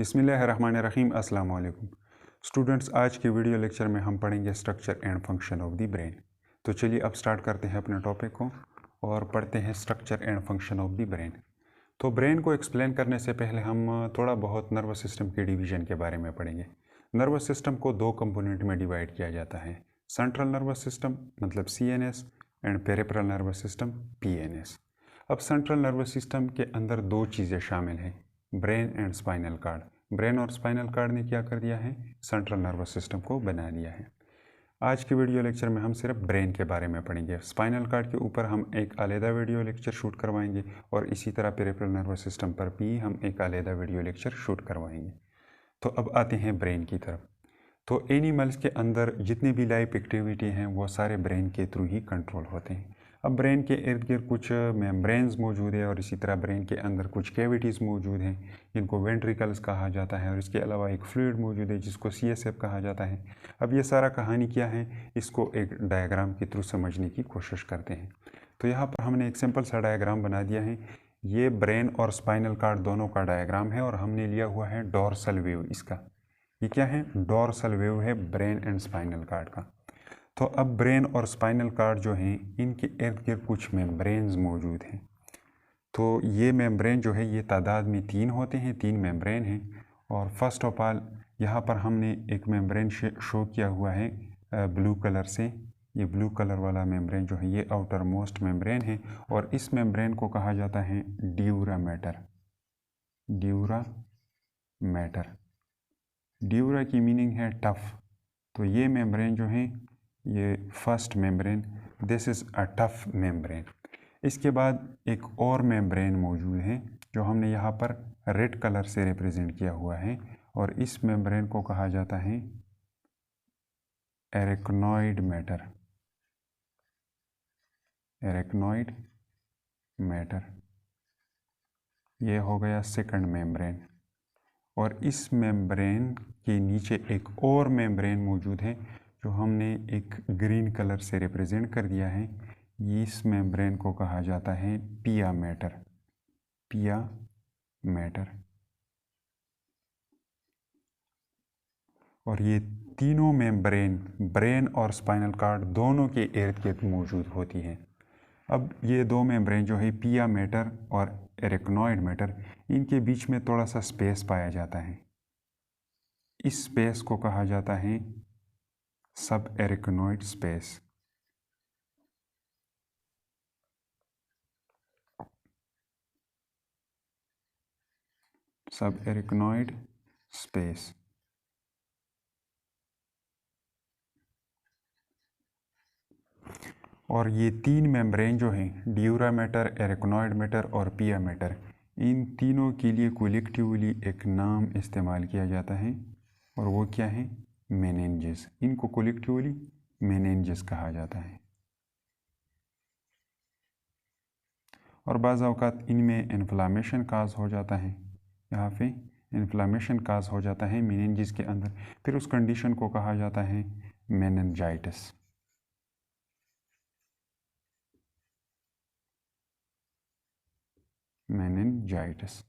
बिस्मिल्लाहिर्रहमानिर्रहीम। अस्सलाम वालेकुम स्टूडेंट्स, आज के वीडियो लेक्चर में हम पढ़ेंगे structure and function of the brain. तो चलिए अब स्टार्ट करते हैं अपने टॉपिक को और पढ़ते हैं structure and function of the brain. तो ब्रेन को एक्सप्लेन करने से पहले हम थोड़ा बहुत नर्वस सिस्टम के डिवीजन के बारे में पढ़ेंगे। नर्वस सिस्टम को दो कंपोनेंट में डिवाइड किया जाता है, सेंट्रल नर्वस सिस्टम मतलब CNS and peripheral nervous system PNS। अब सेंट्रल नर्वस सिस्टम के अंदर दो चीज़ें शामिल हैं, brain and spinal cord. Brain और स्पाइनल कार्ड ने क्या कर दिया है, सेंट्रल नर्वस सिस्टम को बना दिया है। आज के वीडियो लेक्चर में हम सिर्फ ब्रेन के बारे में पढ़ेंगे। स्पाइनल कार्ड के ऊपर हम एक अलहदा वीडियो लेक्चर शूट करवाएंगे और इसी तरह पेरिफेरल नर्वस सिस्टम पर भी हम एक अलहदा वीडियो लेक्चर शूट करवाएंगे। तो अब आते हैं ब्रेन की तरफ। तो एनिमल्स के अंदर जितनी भी लाइफ एक्टिविटी हैं वो सारे ब्रेन के थ्रू ही कंट्रोल होते हैं। अब ब्रेन के इर्द गिर्द कुछ मेम्ब्रेन्स मौजूद है और इसी तरह ब्रेन के अंदर कुछ कैविटीज़ मौजूद हैं जिनको वेंट्रिकल्स कहा जाता है, और इसके अलावा एक फ्लूइड मौजूद है जिसको CSF कहा जाता है। अब ये सारा कहानी क्या है, इसको एक डायग्राम के थ्रू समझने की कोशिश करते हैं। तो यहाँ पर हमने एक सिंपल सा डायग्राम बना दिया है। ये ब्रेन और स्पाइनल कार्ड दोनों का डायग्राम है और हमने लिया हुआ है डोर्सल व्यू इसका। ये क्या है, डोर्सल व्यू है ब्रेन एंड स्पाइनल कार्ड का। तो अब ब्रेन और स्पाइनल कार्ड जो हैं इनके इर्द गिर्द कुछ मेम्ब्रेन्स मौजूद हैं। तो ये मेम्ब्रेन जो है ये तादाद में 3 होते हैं, 3 मेम्ब्रेन हैं। और फर्स्ट ऑफ ऑल यहाँ पर हमने एक मेम्ब्रेन शो किया हुआ है ब्लू कलर से। ये ब्लू कलर वाला मेम्ब्रेन जो है ये आउटर मोस्ट मेम्ब्रेन है और इस मेम्ब्रेन को कहा जाता है dura mater. Dura mater, dura की मीनिंग है टफ। तो ये मेम्ब्रेन जो है ये first membrane, this is a tough membrane. इसके बाद एक और मेम्ब्रेन मौजूद है जो हमने यहाँ पर रेड कलर से रिप्रेजेंट किया हुआ है और इस मेम्ब्रेन को कहा जाता है एरेक्नॉइड मैटर। एरेक्नॉइड मैटर, ये हो गया सेकंड मेम्ब्रेन। और इस मेम्ब्रेन के नीचे एक और मेम्ब्रेन मौजूद है जो हमने एक ग्रीन कलर से रिप्रेजेंट कर दिया है। इस मेम्ब्रेन को कहा जाता है पिया मैटर। पिया मैटर। और ये तीनों मेम्ब्रेन ब्रेन और स्पाइनल कार्ड दोनों के इर्द गिर्द मौजूद होती हैं। अब ये दो मेम्ब्रेन जो है पिया मैटर और एरेक्नॉइड मैटर, इनके बीच में थोड़ा सा स्पेस पाया जाता है। इस स्पेस को कहा जाता है सब एरेक्नॉइड स्पेस। सब एरेक्नॉइड स्पेस। और ये 3 मेम्ब्रेन जो हैं ड्यूरा मैटर, एरेक्नॉइड मैटर और पिया मैटर, इन तीनों के लिए कोलेक्टिवली एक नाम इस्तेमाल किया जाता है और वो क्या है, मेनिन्जेस। इनको कोलेक्टिवली मेनिन्जेस कहा जाता है। और बाज़ औक़ात इनमें इन्फ्लामेशन काज हो जाता है, यहाँ पे इन्फ्लामेशन काज हो जाता है मेनिन्जेस के अंदर, फिर उस कंडीशन को कहा जाता है मेनिन्जाइटिस। मेनिन्जाइटिस।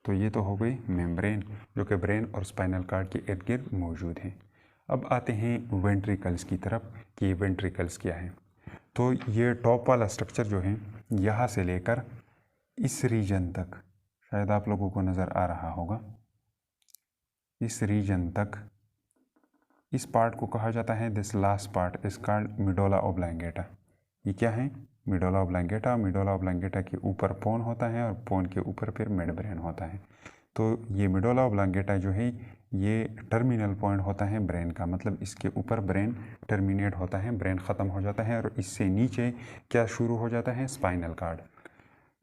तो ये तो हो गई मेम्ब्रेन जो कि ब्रेन और स्पाइनल कार्ड के इर्द गिर्द मौजूद हैं। अब आते हैं वेंट्रिकल्स की तरफ कि वेंट्रिकल्स क्या है। तो ये टॉप वाला स्ट्रक्चर जो है यहाँ से लेकर इस रीजन तक, शायद आप लोगों को नज़र आ रहा होगा, इस रीजन तक, इस पार्ट को कहा जाता है, this last part is called medulla oblongata. ये क्या है, मिडोला ऑब्लांगेटा। मिडोला ऑब्लांगेटा के ऊपर पोन होता है और पोन के ऊपर फिर मिडब्रेन होता है। तो ये मिडोला ऑब्लांगेटा जो है ये टर्मिनल पॉइंट होता है ब्रेन का, मतलब इसके ऊपर ब्रेन टर्मिनेट होता है, ब्रेन ख़त्म हो जाता है और इससे नीचे क्या शुरू हो जाता है, स्पाइनल कार्ड।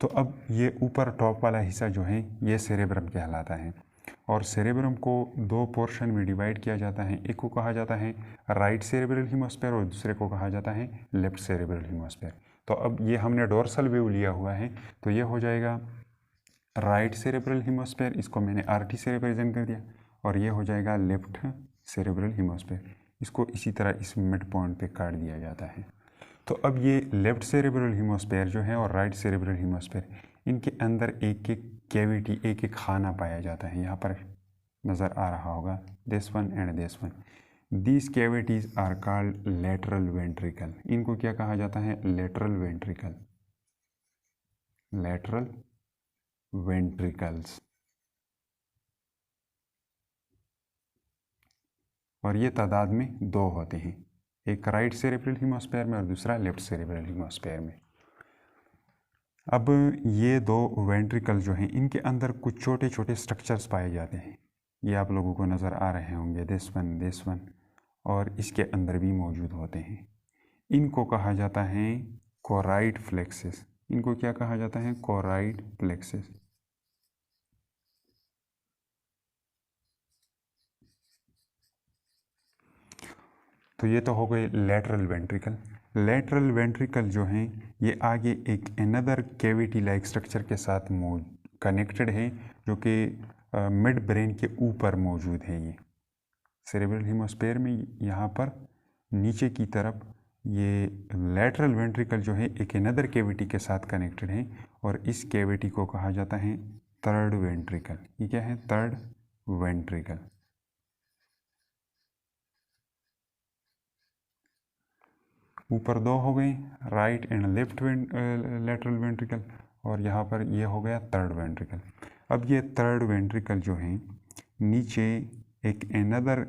तो अब ये ऊपर टॉप वाला हिस्सा जो है ये सेरेब्रम कहलाता है और सेरेब्रम को 2 पोर्शन में डिवाइड किया जाता है। एक को कहा जाता है राइट सेरेब्रल हेमिस्फीयर और दूसरे को कहा जाता है लेफ्ट सेरेब्रल हेमिस्फीयर। तो अब ये हमने डोर्सल व्यू लिया हुआ है तो ये हो जाएगा राइट सेरेब्रल हेमिस्फीयर, इसको मैंने RT से रिप्रेजेंट कर दिया, और ये हो जाएगा लेफ्ट सेरेब्रल हेमिस्फीयर। इसको इसी तरह इस मिड पॉइंट पे काट दिया जाता है। तो अब ये लेफ्ट सेरेब्रल हेमिस्फीयर जो है और राइट सेरेब्रल हेमिस्फीयर, इनके अंदर एक एक कैविटी, एक एक खाना पाया जाता है। यहाँ पर नज़र आ रहा होगा, this one and this one. These cavities are called lateral ventricle. इनको क्या कहा जाता है? Lateral ventricle, lateral ventricles. और ये तादाद में 2 होते हैं, एक राइट सेरेब्रल हेमिस्फीयर में और दूसरा लेफ्ट सेरेब्रल हेमिस्फीयर में। अब ये 2 वेंट्रिकल जो हैं, इनके अंदर कुछ छोटे छोटे स्ट्रक्चर्स पाए जाते हैं। ये आप लोगों को नज़र आ रहे होंगे, दिस वन, और इसके अंदर भी मौजूद होते हैं। इनको कहा जाता है कोराइड फ्लेक्सेस। इनको क्या कहा जाता है? Choroid flexes. तो ये तो हो गए लेटरल वेंट्रिकल। लेटरल वेंट्रिकल जो हैं, ये आगे एक अनदर कैविटी लाइक स्ट्रक्चर के साथ कनेक्टेड है, जो कि मिड ब्रेन के ऊपर मौजूद है। ये सेरेब्रल हेमिस्फीयर में यहाँ पर नीचे की तरफ ये लेटरल वेंट्रिकल जो है एक अनदर कैविटी के साथ कनेक्टेड है, और इस कैविटी को कहा जाता है थर्ड वेंट्रिकल। ये क्या है? Third ventricle. ऊपर 2 हो गए, right and left lateral ventricle, और यहाँ पर ये हो गया थर्ड वेंट्रिकल। अब ये थर्ड वेंट्रिकल जो है नीचे एक अनदर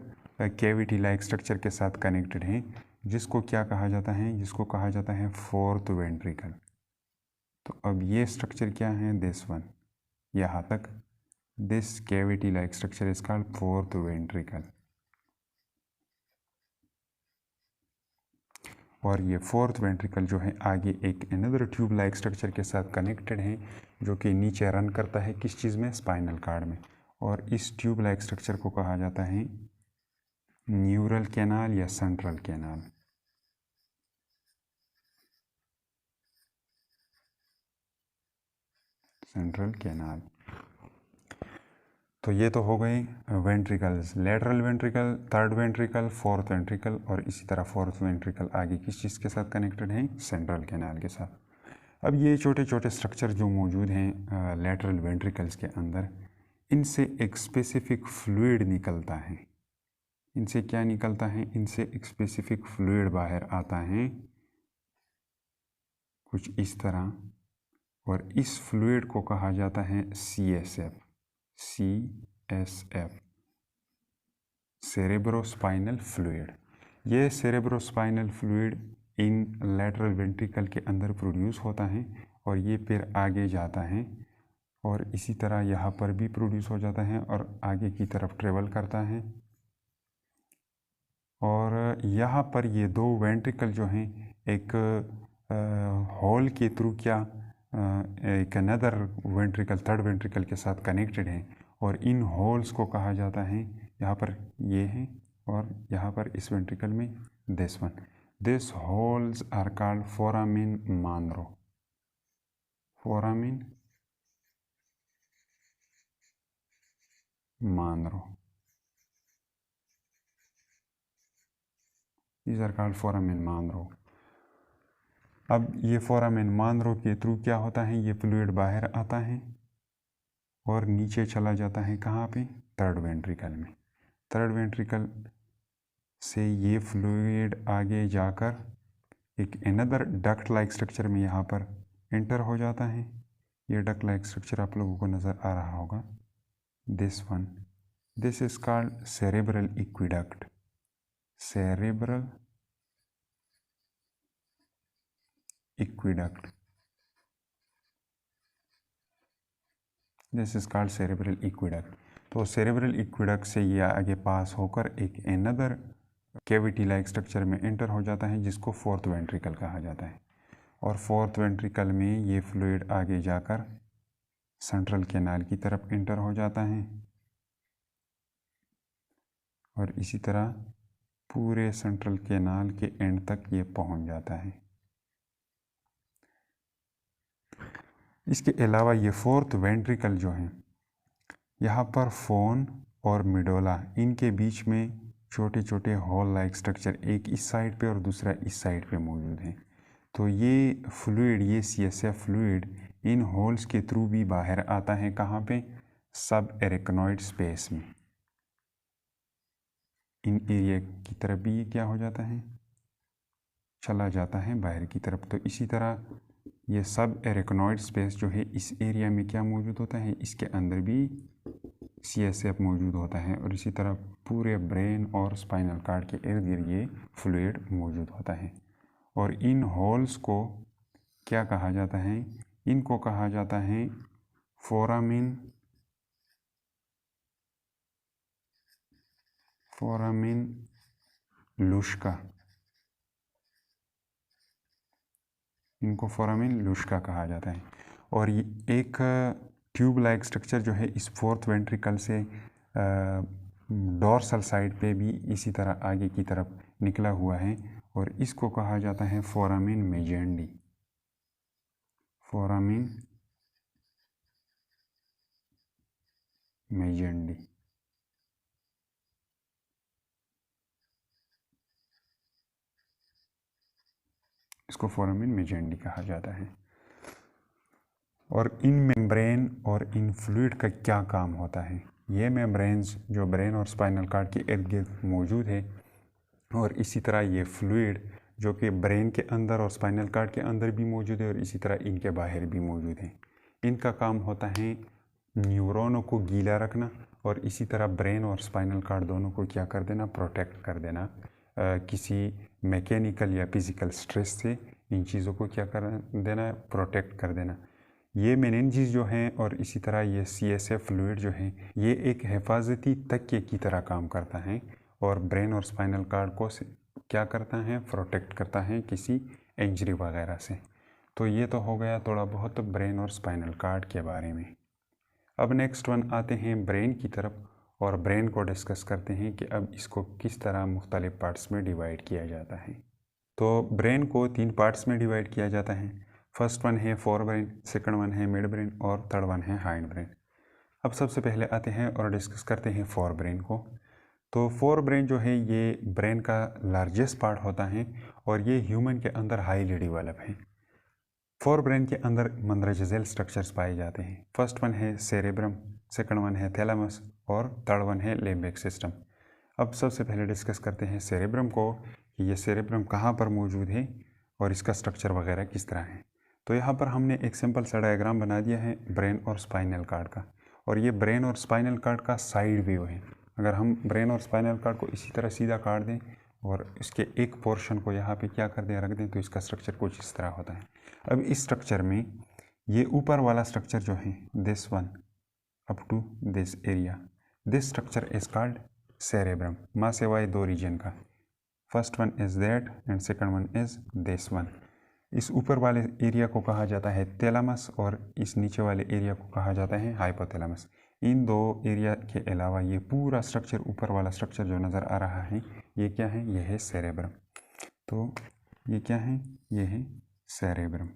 कैविटी लाइक स्ट्रक्चर के साथ कनेक्टेड है, जिसको क्या कहा जाता है? जिसको कहा जाता है फोर्थ वेंट्रिकल। तो अब ये स्ट्रक्चर क्या है? दिस वन, यहाँ तक this cavity like structure is called fourth ventricle. और ये फोर्थ वेंट्रिकल जो है आगे एक अनदर ट्यूब लाइक स्ट्रक्चर के साथ कनेक्टेड है, जो कि नीचे रन करता है किस चीज़ में? स्पाइनल कार्ड में। और इस ट्यूब लाइक स्ट्रक्चर को कहा जाता है न्यूरल कैनाल या सेंट्रल कैनाल। Central canal. तो ये तो हो गए ventricles, lateral ventricle, third ventricle, fourth ventricle, और इसी तरह फोर्थ वेंट्रिकल आगे किस चीज़ के साथ कनेक्टेड है? सेंट्रल कैनाल के साथ। अब ये छोटे छोटे स्ट्रक्चर जो मौजूद हैं लेटरल वेंट्रिकल्स के अंदर, इनसे एक स्पेसिफिक फ्लूइड निकलता है। इनसे क्या निकलता है? इनसे एक स्पेसिफिक फ्लूइड बाहर आता है कुछ इस तरह, और इस फ्लूइड को कहा जाता है CSF, CSF, सेरेब्रोस्पाइनल फ्लूइड। ये cerebrospinal fluid in lateral ventricle के अंदर प्रोड्यूस होता है, और ये फिर आगे जाता है, और इसी तरह यहाँ पर भी प्रोड्यूस हो जाता है और आगे की तरफ ट्रेवल करता है। और यहाँ पर ये 2 वेंट्रिकल जो हैं एक होल के थ्रू क्या एक अनदर वेंट्रिकल, थर्ड वेंट्रिकल के साथ कनेक्टेड हैं, और इन होल्स को कहा जाता है, यहाँ पर ये हैं और यहाँ पर इस वेंट्रिकल में this one, this holes are called foramen Monro. Foramen Monro, these are called foramen Monro. अब ये फोरामेन मानरो के थ्रू क्या होता है? ये फ्लूइड बाहर आता है और नीचे चला जाता है कहाँ पे? थर्ड वेंट्रिकल में। थर्ड वेंट्रिकल से ये फ्लूइड आगे जाकर एक अनदर डक्ट लाइक स्ट्रक्चर में यहाँ पर एंटर हो जाता है। ये डक्ट लाइक स्ट्रक्चर आप लोगों को नज़र आ रहा होगा, this one, this is called cerebral aqueduct. Cerebral aqueduct, this is called cerebral aqueduct. तो सेरेब्रल इक्विडक्ट से ये आगे पास होकर एक अनदर कैविटी लाइक स्ट्रक्चर में एंटर हो जाता है, जिसको फोर्थ वेंट्रिकल कहा जाता है। और फोर्थ वेंट्रिकल में ये फ्लूइड आगे जाकर सेंट्रल कैनाल की तरफ एंटर हो जाता है, और इसी तरह पूरे सेंट्रल कैनाल के एंड तक ये पहुंच जाता है। इसके अलावा ये फोर्थ वेंट्रिकल जो है, यहाँ पर फोन और मिडोला, इनके बीच में छोटे छोटे हॉल लाइक स्ट्रक्चर एक इस साइड पे और दूसरा इस साइड पे मौजूद हैं। तो ये फ्लूइड, ये CSF फ्लूइड इन होल्स के थ्रू भी बाहर आता है, कहाँ पे? सब एरेक्नॉइड स्पेस में। इन एरिया की तरफ भी ये क्या हो जाता है, चला जाता है बाहर की तरफ। तो इसी तरह ये सब एरेक्नॉइड स्पेस जो है इस एरिया में क्या मौजूद होता है, इसके अंदर भी CSF मौजूद होता है। और इसी तरह पूरे ब्रेन और स्पाइनल कार्ड के इर्द गिर्द ये फ्लूइड मौजूद होता है। और इन होल्स को क्या कहा जाता है, इनको कहा जाता है फोरामिन लुश्का। इनको फोरामिन लुश्का कहा जाता है। और ये एक ट्यूब लाइक स्ट्रक्चर जो है इस फोर्थ वेंट्रिकल से डोर्सल साइड पे भी इसी तरह आगे की तरफ निकला हुआ है और इसको कहा जाता है फोरामिन मेजेंडी। फोरामिन मेजेंडी। इसको फोरामिन मेजेंडी कहा जाता है। और इन मेम्ब्रेन और इन फ्लूइड का क्या काम होता है, ये मेम्ब्रेन्स जो ब्रेन और स्पाइनल कार्ड के इर्द गिर्द मौजूद है और इसी तरह ये फ्लूइड जो कि ब्रेन के अंदर और स्पाइनल कार्ड के अंदर भी मौजूद है और इसी तरह इनके बाहर भी मौजूद है। इनका काम होता है न्यूरॉनों को गीला रखना और इसी तरह ब्रेन और स्पाइनल कार्ड दोनों को क्या कर देना, प्रोटेक्ट कर देना किसी मैकेनिकल या फिज़िकल स्ट्रेस से। इन चीज़ों को क्या कर देना, प्रोटेक्ट कर देना। ये मेनिंजेस जो हैं और इसी तरह ये CSF फ्लूइड जो है ये एक हिफाजती तकिए की तरह काम करता है और ब्रेन और स्पाइनल कार्ड को क्या करता है, प्रोटेक्ट करता है किसी इंजरी वगैरह से। तो ये तो हो गया थोड़ा बहुत ब्रेन और स्पाइनल कार्ड के बारे में। अब नेक्स्ट वन आते हैं ब्रेन की तरफ और ब्रेन को डिस्कस करते हैं कि अब इसको किस तरह मुख्तलिफ पार्ट्स में डिवाइड किया जाता है। तो ब्रेन को 3 पार्ट्स में डिवाइड किया जाता है। फर्स्ट वन है फोर ब्रेन, सेकंड वन है मिड ब्रेन और थर्ड वन है हाइंड ब्रेन। अब सबसे पहले आते हैं और डिस्कस करते हैं फोर ब्रेन को। तो फोर ब्रेन जो है ये ब्रेन का लार्जेस्ट पार्ट होता है और ये ह्यूमन के अंदर हाईली डेवलप है। फोर ब्रेन के अंदर मंद्रजल स्ट्रक्चर्स पाए जाते हैं। फर्स्ट वन है सेरेब्रम, सेकंड वन है थैलेमस और थर्ड वन है लिम्बिक सिस्टम। अब सबसे पहले डिस्कस करते हैं सेरेब्रम को कि ये सेरेब्रम कहाँ पर मौजूद है और इसका स्ट्रक्चर वगैरह किस तरह है। तो यहाँ पर हमने एक सिंपल सा डायग्राम बना दिया है ब्रेन और स्पाइनल कार्ड का और ये ब्रेन और स्पाइनल कार्ड का साइड व्यू है। अगर हम ब्रेन और स्पाइनल कार्ड को इसी तरह सीधा काट दें और इसके एक पोर्शन को यहाँ पे क्या कर दें, रख दें, तो इसका स्ट्रक्चर कुछ इस तरह होता है। अब इस स्ट्रक्चर में ये ऊपर वाला स्ट्रक्चर जो है this one up to this area, this structure is called cerebrum. माँ सिवाय 2 रीजन का, first one is that and second one is this one. इस ऊपर वाले एरिया को कहा जाता है थैलेमस और इस नीचे वाले एरिया को कहा जाता है हाइपोथैलेमस। इन 2 एरिया के अलावा ये पूरा स्ट्रक्चर, ऊपर वाला स्ट्रक्चर जो नज़र आ रहा है ये क्या है, ये है सेरेब्रम। तो ये क्या है, ये है सेरेब्रम।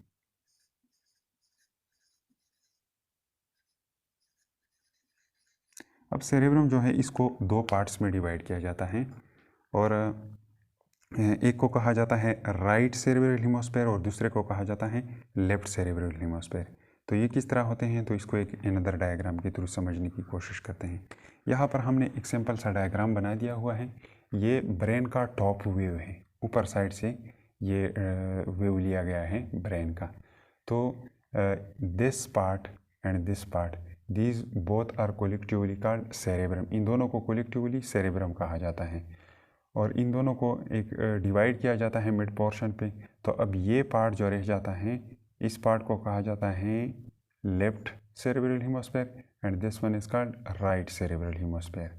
अब सेरेब्रम जो है इसको 2 पार्ट्स में डिवाइड किया जाता है और एक को कहा जाता है राइट सेरेब्रल हेमिस्फीयर और दूसरे को कहा जाता है लेफ्ट सेरेब्रल हेमिस्फीयर। तो ये किस तरह होते हैं, तो इसको एक अनदर डायग्राम के थ्रू समझने की कोशिश करते हैं। यहाँ पर हमने एक सिंपल सा डायग्राम बना दिया हुआ है। ये ब्रेन का टॉप व्यू है, ऊपर साइड से ये व्यू लिया गया है ब्रेन का। तो this part and this part, these both are collectively called cerebrum. इन दोनों को कोलेक्टिवली सेरेब्रम कहा जाता है और इन दोनों को एक डिवाइड किया जाता है मिड पोर्शन पे। तो अब ये पार्ट जो रह जाता है इस पार्ट को कहा जाता है left cerebral hemisphere and this one is called right cerebral hemisphere.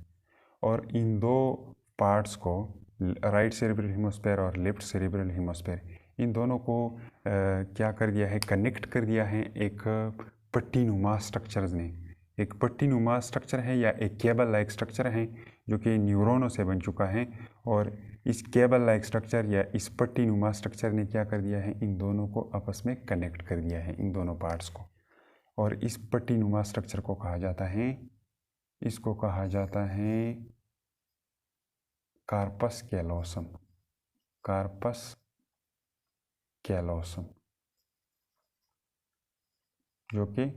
और इन 2 पार्ट्स को, राइट सेरेब्रल हेमिस्फीयर और लेफ्ट सेरेब्रल हेमिस्फीयर, इन दोनों को क्या कर दिया है, कनेक्ट कर दिया है एक पट्टी नुमा स्ट्रक्चर्स ने। एक पट्टी नुमा स्ट्रक्चर है या एक केबल लाइक स्ट्रक्चर है जो कि न्यूरॉनों से बन चुका है और इस केबल लाइक स्ट्रक्चर या इस पट्टी नुमा स्ट्रक्चर ने क्या कर दिया है, इन दोनों को आपस में कनेक्ट कर दिया है, इन दोनों पार्ट्स को। और इस पट्टी नुमा स्ट्रक्चर को कहा जाता है, इसको कहा जाता है कार्पस कैलोसम। कार्पस कैलोसम जो कि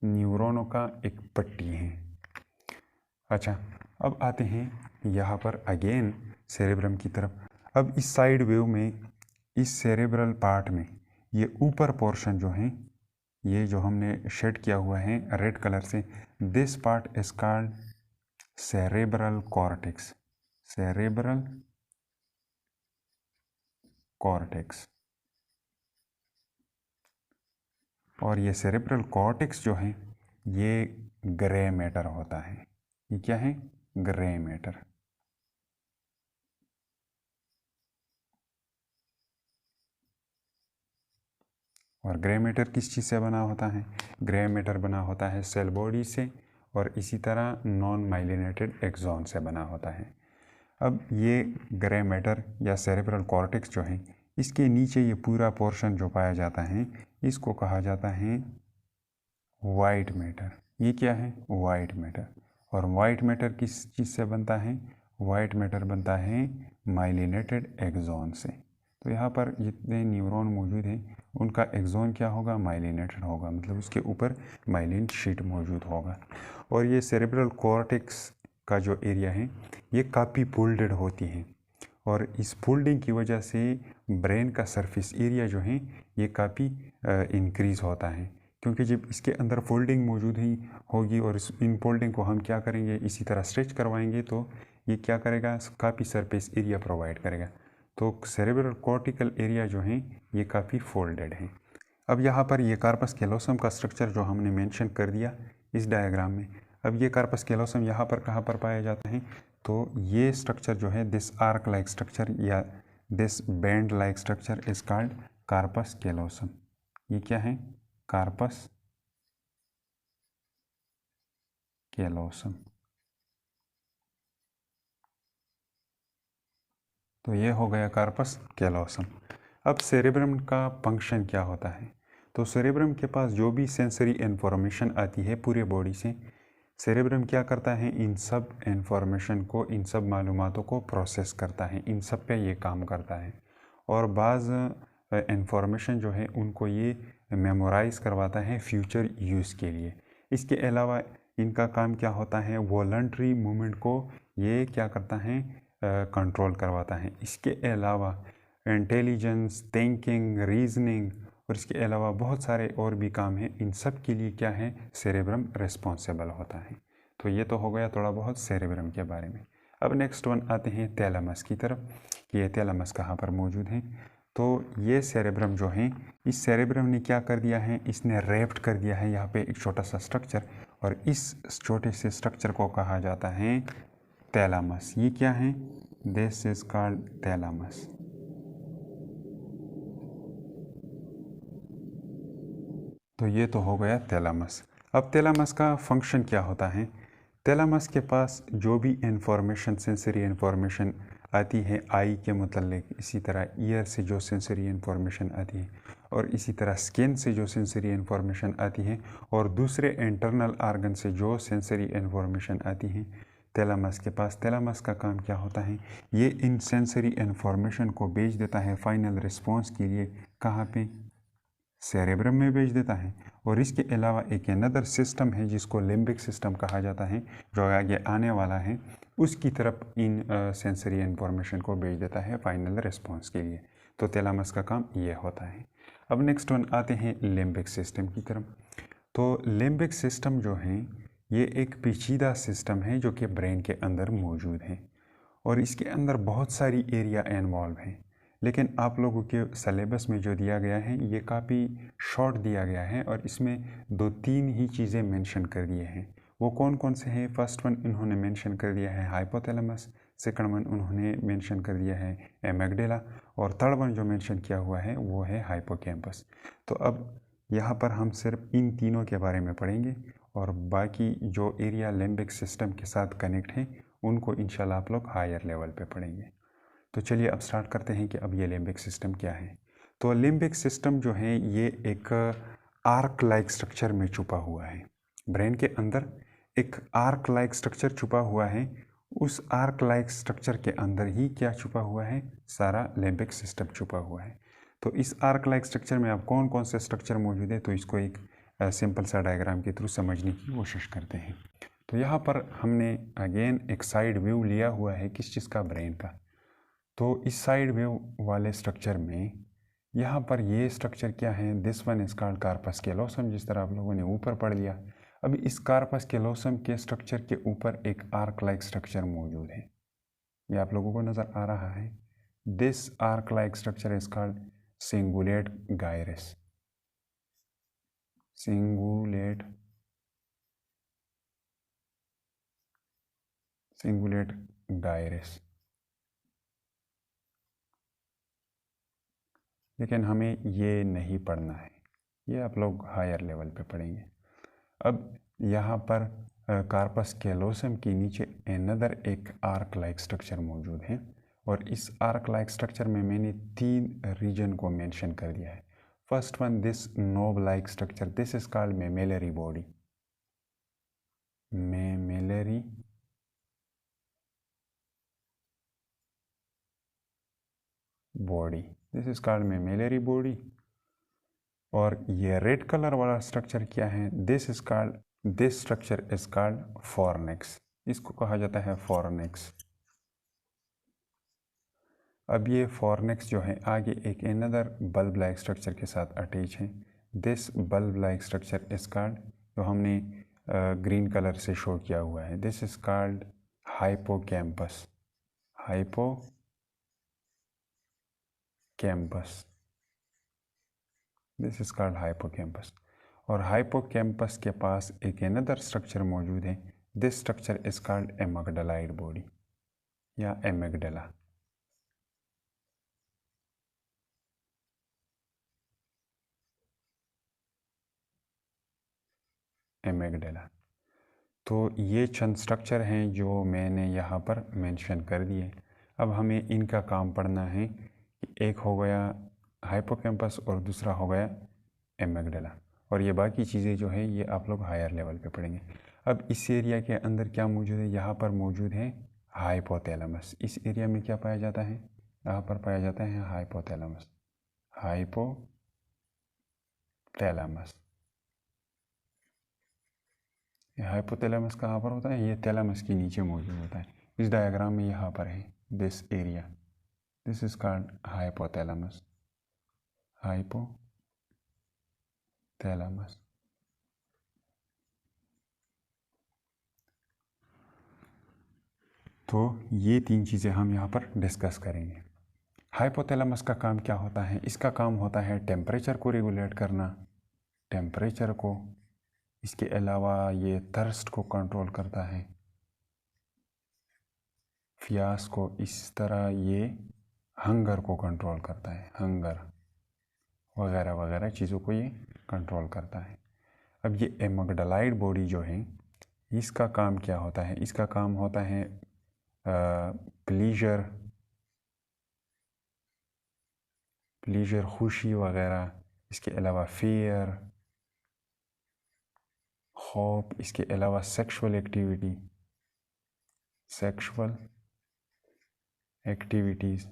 न्यूरॉनों का एक पट्टी है। अच्छा, अब आते हैं यहाँ पर अगेन सेरेब्रम की तरफ। अब इस साइड व्यू में, इस सेरेब्रल पार्ट में, ये ऊपर पोर्शन जो है, ये जो हमने शेड किया हुआ है रेड कलर से, this part is called cerebral cortex. Cerebral cortex. और ये सेरेब्रल कॉर्टेक्स जो है ये ग्रे मैटर होता है। ये क्या है? Grey matter. और ग्रे मैटर किस चीज़ से बना होता है? ग्रे मैटर बना होता है सेल बॉडी से, और इसी तरह नॉन माइलिनेटेड एक्सॉन से बना होता है। अब ये ग्रे मैटर या सेरेब्रल कॉर्टेक्स जो है, इसके नीचे ये पूरा पोर्शन जो पाया जाता है, इसको कहा जाता है वाइट मैटर। ये क्या है? White matter. और वाइट मैटर किस चीज़ से बनता है? वाइट मैटर बनता है माइलिनेटेड एक्सॉन से। तो यहाँ पर जितने न्यूरॉन मौजूद हैं उनका एक्सॉन क्या होगा? माइलिनेटेड होगा, मतलब उसके ऊपर माइलिन शीट मौजूद होगा। और ये सेरेब्रल कॉर्टेक्स का जो एरिया है ये काफ़ी फोल्डेड होती है, और इस फोल्डिंग की वजह से ब्रेन का सरफेस एरिया जो है ये काफ़ी इंक्रीज़ होता है, क्योंकि जब इसके अंदर फोल्डिंग मौजूद ही होगी और इन फोल्डिंग को हम क्या करेंगे, इसी तरह स्ट्रेच करवाएंगे, तो ये क्या करेगा? काफ़ी सरफेस एरिया प्रोवाइड करेगा। तो सेरेब्रल कॉर्टिकल एरिया जो है ये काफ़ी फोल्डेड है। अब यहाँ पर ये कार्पस कैलोसम का स्ट्रक्चर जो हमने मेंशन कर दिया इस डायग्राम में। अब ये कार्पस कैलोसम यहाँ पर कहाँ पर पाया जाता है? तो ये स्ट्रक्चर जो है, दिस आर्क लाइक स्ट्रक्चर या this band like structure is called corpus callosum. ये क्या है? Corpus callosum. तो ये हो गया कार्पस कैलोसम। अब सेरेब्रम का फंक्शन क्या होता है? तो सेरेब्रम के पास जो भी सेंसरी इन्फॉर्मेशन आती है पूरे बॉडी से, सेरेब्रम क्या करता है? इन सब इन्फॉर्मेशन को, इन सब मालूमातों को प्रोसेस करता है, इन सब पे ये काम करता है। और बाज़ इन्फॉर्मेशन जो है उनको ये मेमोराइज़ करवाता है फ्यूचर यूज़ के लिए। इसके अलावा इनका काम क्या होता है? वॉलंटरी मूवमेंट को ये क्या करता है? कंट्रोल करवाता है। इसके अलावा इंटेलिजेंस, थिंकिंग, रीजनिंग और इसके अलावा बहुत सारे और भी काम हैं, इन सब के लिए क्या है? सेरेब्रम रिस्पॉन्सिबल होता है। तो ये तो हो गया थोड़ा बहुत सेरेब्रम के बारे में। अब नेक्स्ट वन आते हैं थैलेमस की तरफ कि ये थैलेमस कहाँ पर मौजूद है। तो ये सेरेब्रम जो है, इस सेरेब्रम ने क्या कर दिया है? इसने रैप्ड कर दिया है यहाँ पे एक छोटा सा स्ट्रक्चर, और इस छोटे से स्ट्रक्चर को कहा जाता है थैलेमस। ये क्या है? This is called thalamus. तो ये तो हो गया थैलेमस। अब थैलेमस का फंक्शन क्या होता है? थैलेमस के पास जो भी इंफॉर्मेशन, सेंसरी इंफॉर्मेशन आती है आई के मुतल्लिक, इसी तरह ईयर से जो सेंसरी इंफॉर्मेशन आती है, और इसी तरह स्किन से जो सेंसरी इंफॉर्मेशन आती है, और दूसरे इंटरनल आर्गन से जो सेंसरी इंफॉर्मेशन आती है, थैलेमस के पास, थैलेमस का काम क्या होता है? ये इन सेंसरी इंफॉर्मेशन को भेज देता है फाइनल रिस्पॉन्स के लिए। कहाँ पे? सेरेब्रम में भेज देता है। और इसके अलावा एक अनदर सिस्टम है जिसको लिम्बिक सिस्टम कहा जाता है, जो आगे आने वाला है, उसकी तरफ इन सेंसरी इंफॉर्मेशन को भेज देता है फाइनल रिस्पॉन्स के लिए। तो थैलेमस का काम ये होता है। अब नेक्स्ट वन आते हैं लिम्बिक सिस्टम की तरफ। तो लिम्बिक सिस्टम जो है ये एक पेचीदा सिस्टम है जो कि ब्रेन के अंदर मौजूद है, और इसके अंदर बहुत सारी एरिया इन्वॉल्व हैं। लेकिन आप लोगों के सिलेबस में जो दिया गया है ये काफ़ी शॉर्ट दिया गया है, और इसमें 2-3 ही चीज़ें मेंशन कर दिए हैं। वो कौन कौन से हैं? फर्स्ट वन इन्होंने मेंशन कर दिया है हाइपोथैलेमस, सेकंड वन उन्होंने मेंशन कर दिया है एमिग्डाला, और थर्ड वन जो मेंशन किया हुआ है वो है हाइपोकैम्पस। तो अब यहाँ पर हम सिर्फ इन तीनों के बारे में पढ़ेंगे, और बाकी जो एरिया लिम्बिक सिस्टम के साथ कनेक्ट हैं उनको इंशाल्लाह आप लोग हायर लेवल पे पढ़ेंगे। तो चलिए अब स्टार्ट करते हैं कि अब ये लिम्बिक सिस्टम क्या है। तो लिम्बिक सिस्टम जो है ये एक आर्क लाइक स्ट्रक्चर में छुपा हुआ है। ब्रेन के अंदर एक आर्क लाइक स्ट्रक्चर छुपा हुआ है। उस आर्क लाइक स्ट्रक्चर के अंदर ही क्या छुपा हुआ है? सारा लिम्बिक सिस्टम छुपा हुआ है। तो इस आर्क लाइक स्ट्रक्चर में अब कौन कौन से स्ट्रक्चर मौजूद है, तो इसको एक सिंपल सा डायग्राम के थ्रू समझने की कोशिश करते हैं। तो यहाँ पर हमने अगेन एक साइड व्यू लिया हुआ है किस चीज़ का, ब्रेन का। तो इस साइड व्यू वाले स्ट्रक्चर में यहाँ पर ये स्ट्रक्चर क्या है, this one is called corpus callosum, जिस तरह आप लोगों ने ऊपर पढ़ लिया। अब इस कार्पस कैलोसम के स्ट्रक्चर के ऊपर एक आर्क लाइक स्ट्रक्चर मौजूद है, ये आप लोगों को नज़र आ रहा है। This arc like structure is called cingulate gyrus, cingulate gyrus. लेकिन हमें ये नहीं पढ़ना है, ये आप लोग हायर लेवल पे पढ़ेंगे। अब यहाँ पर कार्पस कैलोसम के नीचे एनदर एक आर्क लाइक स्ट्रक्चर मौजूद है, और इस आर्क लाइक स्ट्रक्चर में मैंने 3 रीजन को मेंशन कर दिया है। First one, this knob like structure, this is called mammillary body, mammillary body, this is called mammillary body. और ये रेड कलर वाला स्ट्रक्चर क्या है, this structure is called fornix, इसको कहा जाता है फॉरनेक्स। अब ये फॉरनेक्स जो है आगे एक एनदर बल्ब लाइक स्ट्रक्चर के साथ अटैच है, this bulb like structure is called, जो हमने ग्रीन कलर से शो किया हुआ है, this is called hippocampus, this is called hippocampus. और हाइपोकैम्पस के पास एक अनदर स्ट्रक्चर मौजूद है, this structure is called amygdaloid body या एमिग्डाला। तो ये चंद स्ट्रक्चर हैं जो मैंने यहाँ पर मेंशन कर दिए। अब हमें इनका काम पढ़ना है कि एक हो गया हाइपोकैम्पस और दूसरा हो गया एमिग्डाला, और ये बाकी चीज़ें जो है ये आप लोग हायर लेवल पे पढ़ेंगे। अब इस एरिया के अंदर क्या मौजूद है, यहाँ पर मौजूद है हाइपोथैलेमस। इस एरिया में क्या पाया जाता है, यहाँ पर पाया जाता है हाइपोथैलेमस, ये हाइपोथैलेमस कहाँ पर होता है, ये थैलेमस के नीचे मौजूद होता है। इस डायग्राम में यहाँ पर है this area, this is called hypothalamus, तो ये 3 चीज़ें हम यहाँ पर डिस्कस करेंगे। हाइपोथैलेमस का काम क्या होता है, इसका काम होता है टेम्परेचर को रेगुलेट करना, टेम्परेचर को, इसके अलावा ये थर्स्ट को कंट्रोल करता है, प्यास को, इस तरह ये हंगर को कंट्रोल करता है, हंगर वगैरह वगैरह चीज़ों को ये कंट्रोल करता है। अब ये एमिग्डालाइड बॉडी जो है इसका काम क्या होता है, इसका काम होता है प्लीजर, खुशी वगैरह, इसके अलावा फियर, होप, इसके अलावा सेक्सुअल एक्टिविटीज़,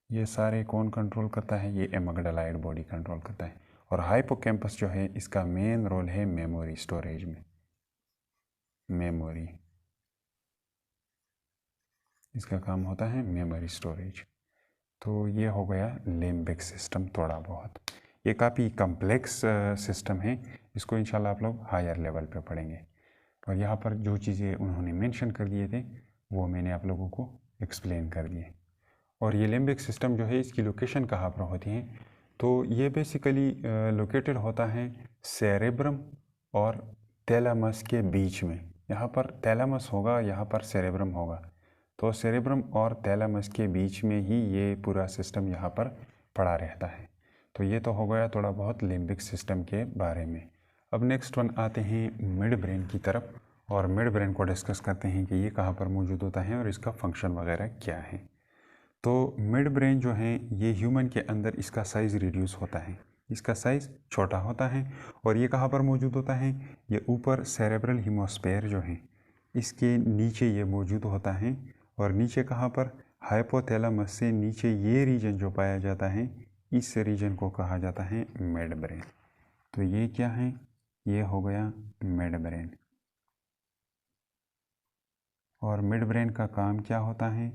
ये सारे कौन कंट्रोल करता है, ये एमिग्डालाइड बॉडी कंट्रोल करता है। और हाइपोकैम्पस जो है इसका मेन रोल है मेमोरी स्टोरेज में, इसका काम होता है मेमोरी स्टोरेज। तो ये हो गया लिम्बिक सिस्टम थोड़ा बहुत, ये काफ़ी कम्प्लेक्स सिस्टम है, इसको इंशाल्लाह आप लोग हायर लेवल पे पढ़ेंगे। और यहाँ पर जो चीज़ें उन्होंने मेंशन कर दिए थे वो मैंने आप लोगों को एक्सप्लेन कर दिए। और ये लिम्बिक सिस्टम जो है इसकी लोकेशन कहाँ पर होती है, तो ये बेसिकली लोकेटेड होता है सेरेब्रम और थैलेमस के बीच में। यहाँ पर थैलेमस होगा, यहाँ पर सेरेब्रम होगा, तो सेरेब्रम और थैलेमस के बीच में ही ये पूरा सिस्टम यहाँ पर पड़ा रहता है। तो ये तो हो गया थोड़ा बहुत लिम्बिक सिस्टम के बारे में। अब नेक्स्ट वन आते हैं मिड ब्रेन की तरफ, और मिड ब्रेन को डिस्कस करते हैं कि ये कहाँ पर मौजूद होता है और इसका फंक्शन वगैरह क्या है। तो मिड ब्रेन जो है ये ह्यूमन के अंदर इसका साइज़ रिड्यूस होता है, इसका साइज़ छोटा होता है, और ये कहाँ पर मौजूद होता है, ये ऊपर सेरेब्रल हेमिस्फीयर जो है इसके नीचे ये मौजूद होता है। और नीचे कहाँ पर, हाइपोथैलेमस से नीचे ये रीजन जो पाया जाता है, इस रीजन को कहा जाता है मिड ब्रेन। तो ये क्या है, ये हो गया मिड ब्रेन। और मिड ब्रेन का काम क्या होता है,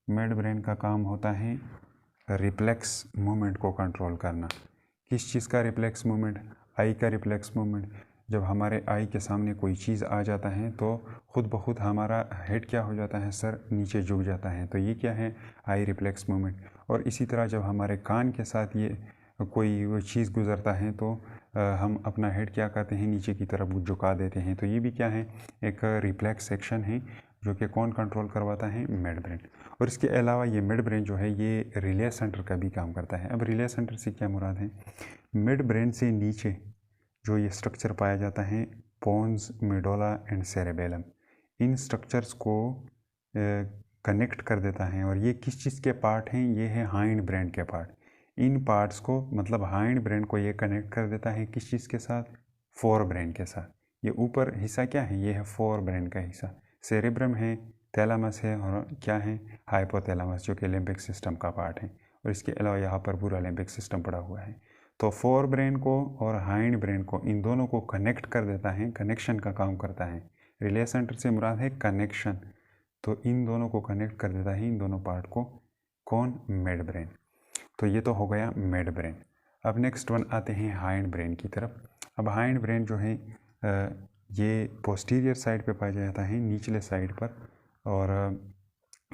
मिड ब्रेन का काम होता है रिफ्लेक्स मूवमेंट को कंट्रोल करना। किस चीज़ का रिफ्लेक्स मूवमेंट, आई का रिफ्लेक्स मूवमेंट। जब हमारे आई के सामने कोई चीज़ आ जाता है तो खुद ब खुद हमारा हेड क्या हो जाता है, सर नीचे झुक जाता है, तो ये क्या है, आई रिफ्लेक्स मूवमेंट। और इसी तरह जब हमारे कान के साथ ये कोई वो चीज़ गुज़रता है तो हम अपना हेड क्या करते हैं, नीचे की तरफ झुका देते हैं, तो ये भी क्या है, एक रिफ्लेक्स एक्शन है जो कि कौन कंट्रोल करवाता है, मिड ब्रेन। और इसके अलावा ये मिड ब्रेन जो है ये रिले सेंटर का भी काम करता है। अब रिले सेंटर से क्या मुराद है, मिड ब्रेन से नीचे जो ये स्ट्रक्चर पाया जाता है, पोन्स, मेडोला एंड सेरेबेलम, इन स्ट्रक्चर्स को कनेक्ट कर देता है। और ये किस चीज़ के पार्ट हैं, ये है हाइंड ब्रेन के पार्ट। इन पार्ट्स को मतलब हाइंड ब्रेन को ये कनेक्ट कर देता है किस चीज़ के साथ, फोर ब्रेन के साथ। ये ऊपर हिस्सा क्या है, ये है फोर ब्रेन का हिस्सा, सेरेब्रम है, थैलामस है और क्या है, हाइपोथैलामस, जो कि लिम्बिक सिस्टम का पार्ट है। और इसके अलावा यहाँ पर पूरा लिम्बिक सिस्टम पड़ा हुआ है। तो फोर ब्रेन को और हाइंड ब्रेन को, इन दोनों को कनेक्ट कर देता है, कनेक्शन का काम करता है। रिले सेंटर से मुराद है कनेक्शन, तो इन दोनों को कनेक्ट कर देता है, इन दोनों पार्ट को, कौन, मिड ब्रेन। तो ये तो हो गया मिड ब्रेन। अब नेक्स्ट वन आते हैं हाइंड ब्रेन की तरफ। अब हाइंड ब्रेन जो है ये पोस्टीरियर साइड पे पाया जाता है, निचले साइड पर, और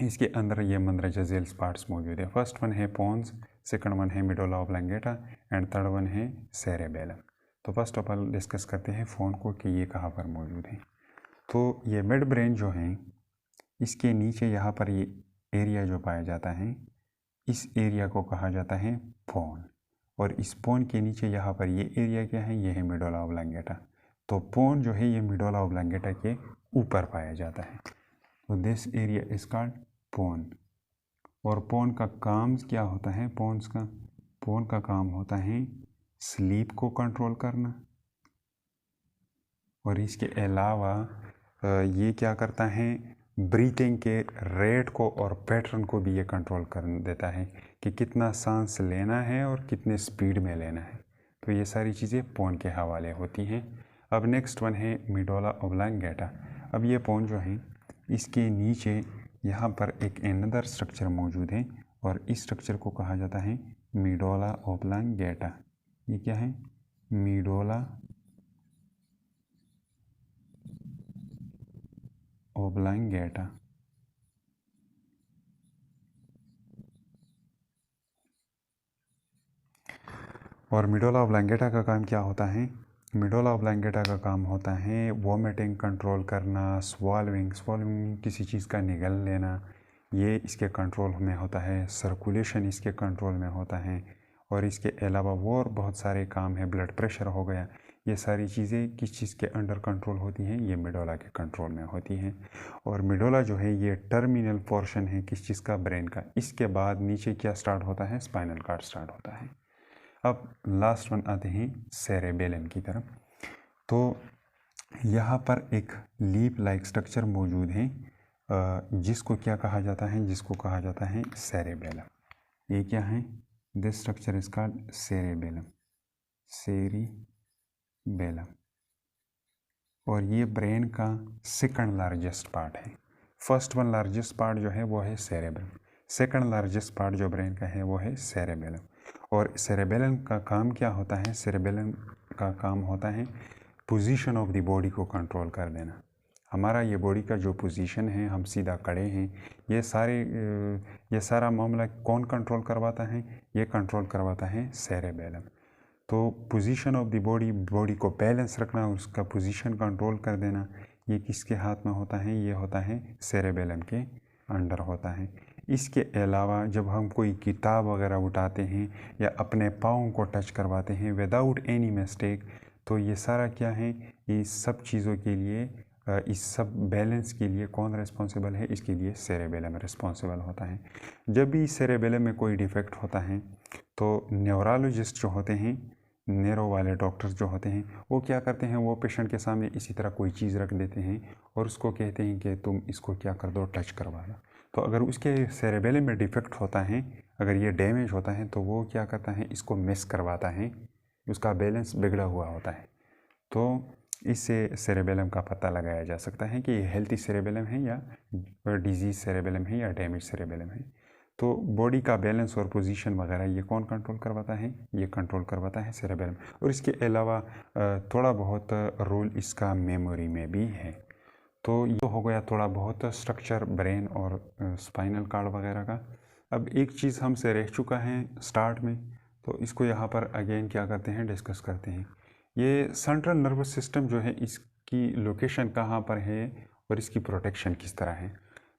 इसके अंदर ये मंदरजा जेल्स पार्ट्स मौजूद है। फर्स्ट वन है पोन्स, सेकंड वन है medulla oblongata and third one है सेरेबेलम। तो फर्स्ट ऑफ ऑल डिस्कस करते हैं फोन को कि ये कहाँ पर मौजूद है। तो ये मिड ब्रेन जो है, इसके नीचे यहाँ पर ये एरिया जो पाया जाता है, इस एरिया को कहा जाता है पोन। और इस पोन के नीचे यहाँ पर ये एरिया क्या है, ये है मेडुला ऑब्लांगेटा। तो पोन जो है ये मेडुला ऑब्लांगेटा के ऊपर पाया जाता है। तो दिस एरिया इज कॉल्ड पोन। और पोन का काम क्या होता है, पोन का काम होता है स्लीप को कंट्रोल करना। और इसके अलावा ये क्या करता है, ब्रीथिंग के रेट को और पैटर्न को भी ये कंट्रोल कर देता है कि कितना सांस लेना है और कितने स्पीड में लेना है। तो ये सारी चीज़ें पोन के हवाले होती हैं। अब नेक्स्ट वन है मेडुला ऑब्लांगेटा। अब ये पोन जो है, इसके नीचे यहाँ पर एक एनदर स्ट्रक्चर मौजूद है और इस स्ट्रक्चर को कहा जाता है मेडुला ऑब्लांगेटा। ये क्या है, मेडुला ऑब्लांगेटा। और मेडुला ऑब्लांगेटा का काम क्या होता है, मेडुला ऑब्लांगेटा का काम होता है वॉमिटिंग कंट्रोल करना, स्वॉल्विंग किसी चीज़ का निगल लेना, ये इसके कंट्रोल में होता है। सर्कुलेशन इसके कंट्रोल में होता है। और इसके अलावा वो और बहुत सारे काम है, ब्लड प्रेशर हो गया, ये सारी चीज़ें किस चीज़ के अंडर कंट्रोल होती हैं, ये मेडुला के कंट्रोल में होती हैं। और मेडुला जो है ये टर्मिनल पोर्शन है किस चीज़ का, ब्रेन का। इसके बाद नीचे क्या स्टार्ट होता है, स्पाइनल कार्ड स्टार्ट होता है। अब लास्ट वन आते हैं सेरेबेलम की तरफ। तो यहाँ पर एक लीप लाइक स्ट्रक्चर मौजूद है जिसको क्या कहा जाता है, जिसको कहा जाता है सेरेबेलम। ये क्या है, this structure is called cerebellum, cerebellum. और ये ब्रेन का सेकंड लार्जेस्ट पार्ट है। फर्स्ट वन लार्जेस्ट पार्ट जो है वो है सेरेब्रम, सेकंड लार्जेस्ट पार्ट जो ब्रेन का है वो है सेरेबेलम। और सेरेबेलम का काम क्या होता है, सेरेबेलम का काम होता है पोजीशन ऑफ द बॉडी को कंट्रोल कर देना। हमारा ये बॉडी का जो पोजीशन है, हम सीधा खड़े हैं, ये सारा मामला कौन कंट्रोल करवाता है, ये कंट्रोल करवाता है सेरेबेलम। तो पोजीशन ऑफ द बॉडी को बैलेंस रखना, उसका पोजीशन कंट्रोल कर देना, ये किसके हाथ में होता है, ये होता है सेरेबेलम के अंडर होता है। इसके अलावा जब हम कोई किताब वगैरह उठाते हैं या अपने पाँव को टच करवाते हैं विदाउट एनी मिस्टेक, तो ये सारा क्या है, इस सब चीज़ों के लिए, इस सब बैलेंस के लिए कौन रिस्पॉन्सिबल है, इसके लिए सेरेबेलम रिस्पॉन्सिबल होता है। जब भी सेरेबेलम में कोई डिफेक्ट होता है तो न्यूरोलॉजिस्ट जो होते हैं, न्यूरो वाले डॉक्टर्स जो होते हैं, वो क्या करते हैं, वो पेशेंट के सामने इसी तरह कोई चीज़ रख देते हैं और उसको कहते हैं कि तुम इसको क्या कर दो, टच करवा दो। तो अगर उसके सेरेबेलम में डिफेक्ट होता है, अगर ये डैमेज होता है, तो वो क्या करता है, इसको मिस करवाता है उसका बैलेंस बिगड़ा हुआ होता है। तो इससे सेरेबेलम का पता लगाया जा सकता है कि ये हेल्थी सेरेबेलम है या डिजीज सेरेबेलम है या डैमेज सेरेबेलम है। तो बॉडी का बैलेंस और पोजीशन वगैरह ये कौन कंट्रोल करवाता है? ये कंट्रोल करवाता है सेरेबेलम। और इसके अलावा थोड़ा बहुत रोल इसका मेमोरी में भी है। तो ये हो गया थोड़ा बहुत स्ट्रक्चर ब्रेन और स्पाइनल कार्ड वगैरह का। अब एक चीज़ हमसे रह चुका है स्टार्ट में, तो इसको यहाँ पर अगेन क्या करते हैं, डिस्कस करते हैं। ये सेंट्रल नर्वस सिस्टम जो है इसकी लोकेशन कहाँ पर है और इसकी प्रोटेक्शन किस तरह है।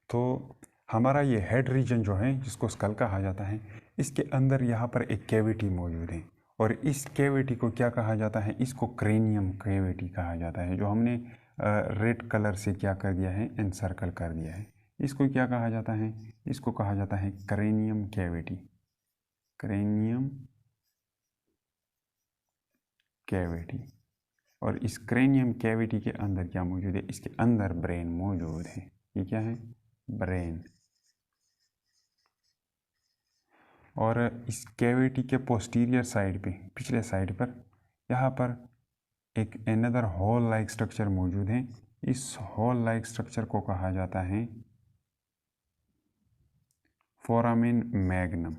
तो हमारा ये हेड रीजन जो है जिसको स्कल कहा जाता है, इसके अंदर यहाँ पर एक कैविटी मौजूद है और इस कैविटी को क्या कहा जाता है? इसको क्रेनियम कैविटी कहा जाता है, जो हमने रेड कलर से क्या कर दिया है, एनसर्कल कर दिया है। इसको क्या कहा जाता है? इसको कहा जाता है क्रेनियम कैविटी। Cranium cavity. और इस क्रेनियम कैविटी के अंदर क्या मौजूद है? इसके अंदर ब्रेन मौजूद है। ये क्या है? ब्रेन। और इस कैविटी के पोस्टीरियर साइड पे, पिछले साइड पर, यहाँ पर एक एनदर होल लाइक स्ट्रक्चर मौजूद है। इस होल लाइक स्ट्रक्चर को कहा जाता है फोरामेन मैग्नम।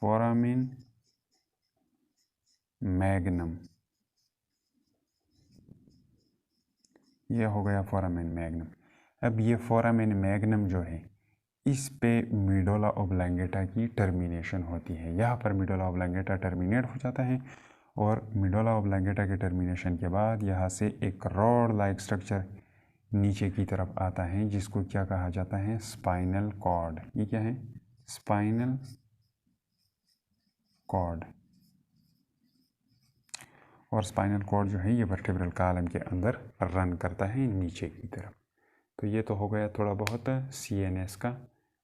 फोरामेन मैग्नम, ये हो गया फोरामेन मैग्नम। अब ये फोरामेन मैग्नम जो है, इस पे मिडोला ऑब्लांगेटा की टर्मिनेशन होती है। यहाँ पर मिडोला ऑब्लांगेटा टर्मिनेट हो जाता है और मिडोला ऑब्लांगेटा के टर्मिनेशन के बाद यहाँ से एक रॉड लाइक स्ट्रक्चर नीचे की तरफ आता है, जिसको क्या कहा जाता है? Spinal cord. ये क्या है? Spinal cord. और स्पाइनल कॉर्ड जो है ये वर्टेब्रल कॉलम के अंदर रन करता है नीचे की तरफ। तो ये तो हो गया थोड़ा बहुत CNS का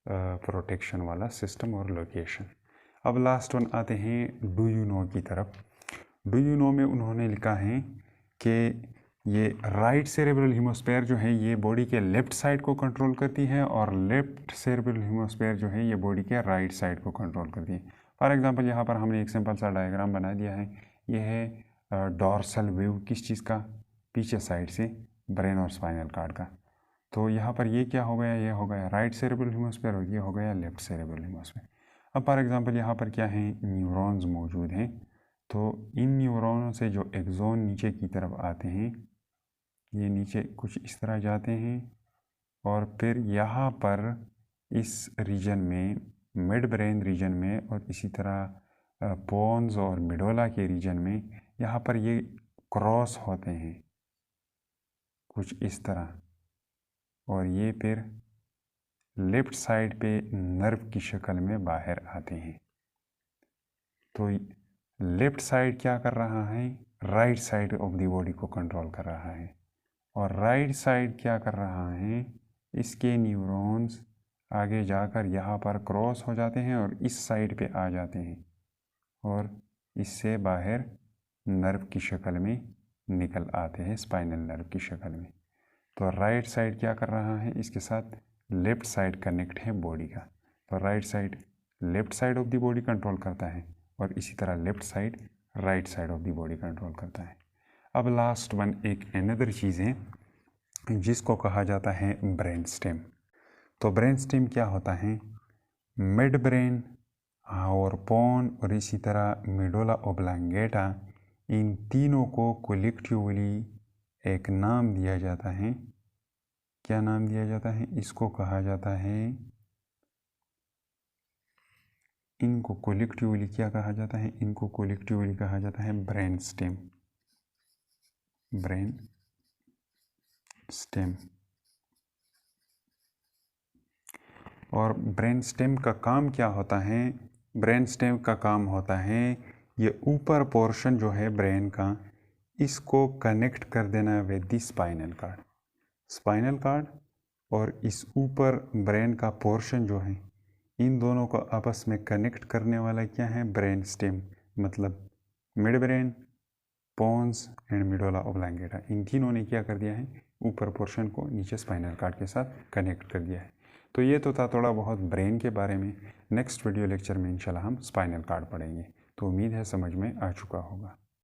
प्रोटेक्शन वाला सिस्टम और लोकेशन। अब लास्ट वन आते हैं डू यू नो की तरफ। डू यू नो में उन्होंने लिखा है कि ये राइट सेरेब्रल हेमिस्फीयर जो है ये बॉडी के लेफ्ट साइड को कंट्रोल करती है और लेफ्ट सेरेब्रल हेमिस्फीयर जो है ये बॉडी के राइट साइड को कंट्रोल करती है। फॉर एग्जांपल यहाँ पर हमने एक सिंपल सा डायग्राम बना दिया है। ये है डॉर्सल व्यू किस चीज़ का? पीछे साइड से ब्रेन और स्पाइनल कार्ड का। तो यहाँ पर ये क्या हो गया? ये हो गया राइट सेरेब्रल हेमिस्फीयर और ये हो गया लेफ्ट सेरेब्रल हेमिस्फीयर। अब फॉर एग्जांपल यहाँ पर क्या है? न्यूरॉन्स मौजूद हैं। तो इन न्यूरॉनों से जो एक्सोन नीचे की तरफ आते हैं, ये नीचे कुछ इस तरह जाते हैं और फिर यहाँ पर इस रीजन में, मिड ब्रेन रीजन में और इसी तरह पोन्स और मिडोला के रीजन में, यहाँ पर ये क्रॉस होते हैं कुछ इस तरह, और ये फिर लेफ्ट साइड पे नर्व की शक्ल में बाहर आते हैं। तो लेफ्ट साइड क्या कर रहा है? Right side of the body को कंट्रोल कर रहा है। और राइट साइड क्या कर रहा है? इसके न्यूरॉन्स आगे जाकर यहाँ पर क्रॉस हो जाते हैं और इस साइड पे आ जाते हैं और इससे बाहर नर्व की शक्ल में निकल आते हैं, स्पाइनल नर्व की शक्ल में। तो राइट साइड क्या कर रहा है? इसके साथ लेफ्ट साइड कनेक्ट है बॉडी का। तो right side left side of the body control करता है और इसी तरह left side right side of the body control करता है। अब लास्ट वन एक अनदर चीज़ है जिसको कहा जाता है ब्रेन स्टेम। तो ब्रेन स्टेम क्या होता है? मिड ब्रेन और पोन और इसी तरह मिडोला ऑब्लांगेटा, इन तीनों को कलेक्टिवली एक नाम दिया जाता है। क्या नाम दिया जाता है? इसको कहा जाता है, इनको कलेक्टिवली क्या कहा जाता है? इनको कलेक्टिवली कहा जाता है ब्रेन स्टेम। Brain stem. और ब्रेन स्टेम का काम क्या होता है? ब्रेन स्टेम का काम होता है ये ऊपर पोर्शन जो है ब्रेन का, इसको कनेक्ट कर देना with the spinal cord. Spinal cord और इस ऊपर ब्रेन का पोर्शन जो है, इन दोनों को आपस में कनेक्ट करने वाला क्या है? Brain stem. मतलब mid brain, pons and medulla oblongata, इन तीनों ने क्या कर दिया है? ऊपर पोर्शन को नीचे स्पाइनल कार्ड के साथ कनेक्ट कर दिया है। तो ये तो था थोड़ा बहुत ब्रेन के बारे में। नेक्स्ट वीडियो लेक्चर में इंशाल्लाह हम स्पाइनल कार्ड पढ़ेंगे। तो उम्मीद है समझ में आ चुका होगा।